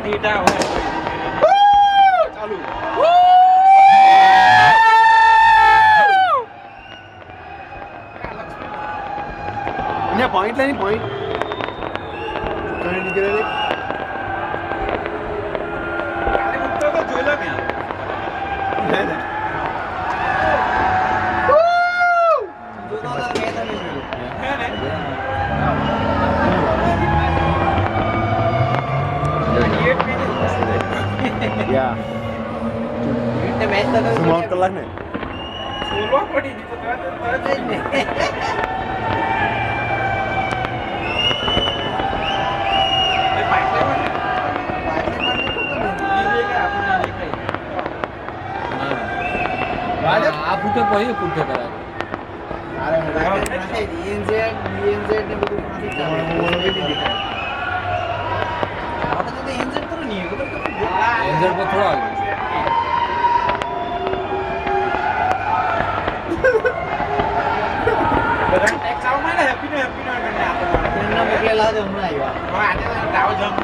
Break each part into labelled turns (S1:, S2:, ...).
S1: theta હોય ચાલુ
S2: ને પોઈન્ટ લેની પોઈન્ટ કઈ નીકળે રે
S1: કાલે ઉત્તર તો જોઈ લો ને
S2: યા
S3: એટલે મેચ તો
S2: સુમા કલાક ને
S1: બોલવા પડી તો તરત જ ને
S4: આ ફૂટે પછી ફૂટે કરાય
S3: અરે મોબાઈલ છે DNZ ને બધું પાછી ચાલે આપણે તો DNZ તો નહીં ખબર કે
S4: એન્જર પર થોડો આગળ
S1: બધા ટેક્સ આવ માં હેપી નો કરીને આપણે
S3: એમના મોકલેલા છે હમણાં આવ્યા
S1: હવે આજે દાવ જમ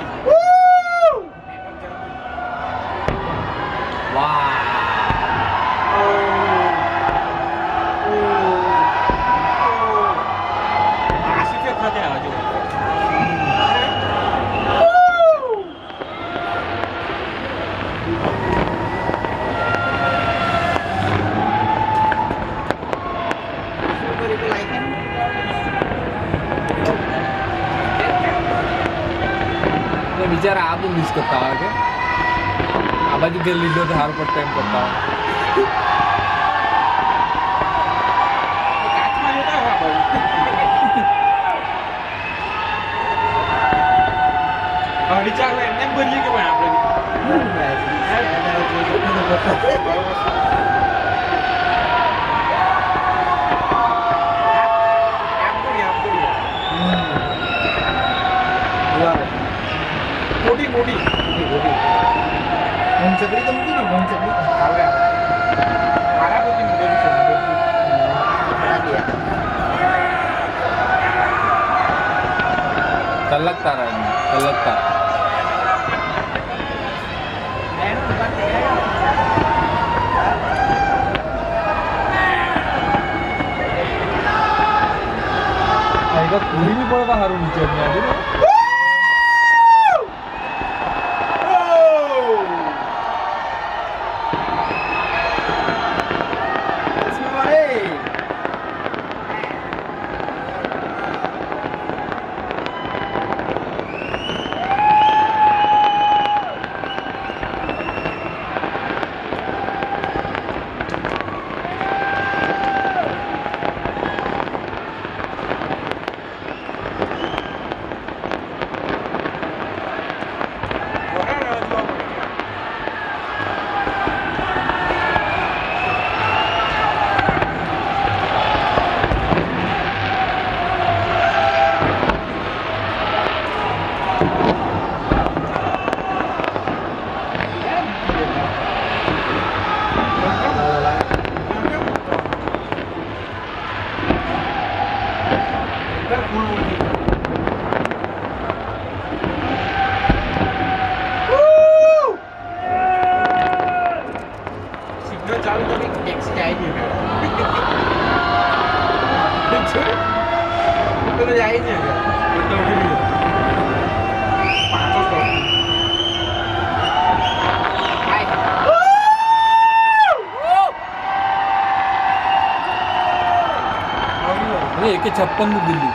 S4: વાહ
S1: આશી કે ખાતે આવજો
S3: સુપર ઇકો લાઈક
S4: એ બિચારા આ બહુ મિસ કરતા હોય કે આ બાજુ જે લીધો તો હાર પર ટાઈમ કરતા હોય
S1: કાચમાં જોતા હોય હળી ચાલો એમને ભરીએ કે ભાઈ આપણે મોટી મોટી
S3: ચકડી તો મૂકી ને ભણ ચકડી
S1: આવે મારા બધી મોટી છે
S4: તલકતા રહે તલકતા આઈગા પૂરી ની પડે તો સારું નીચે આજે ને
S1: ચાલુ તો ટેક્સી આવી ગઈ તો જાય ને
S4: અરે 156 નું દિલ્હી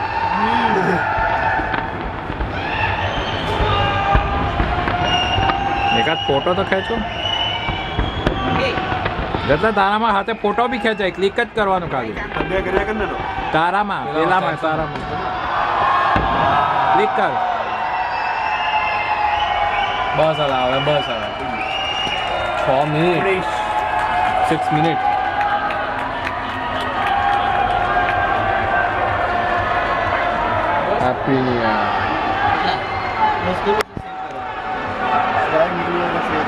S4: એકાદ ફોટો તો ખેંચો એટલે તારામાં હાથે ફોટો બી ખેંચાય ક્લિક જ કરવાનું ખાલી
S2: અભ્યા કર્યા કર ને તો
S4: તારામાં પેલામાં તારામાં ક્લિક કર બસ આવે બસ આવે 6 minute 6 minute happy new year
S2: ગાય નીકળી ગયો છે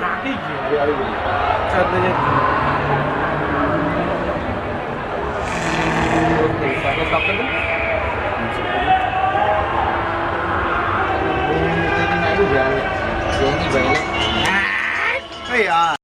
S1: થાકી ગયો
S2: આવી ગઈ
S4: stop कर दो
S2: યાર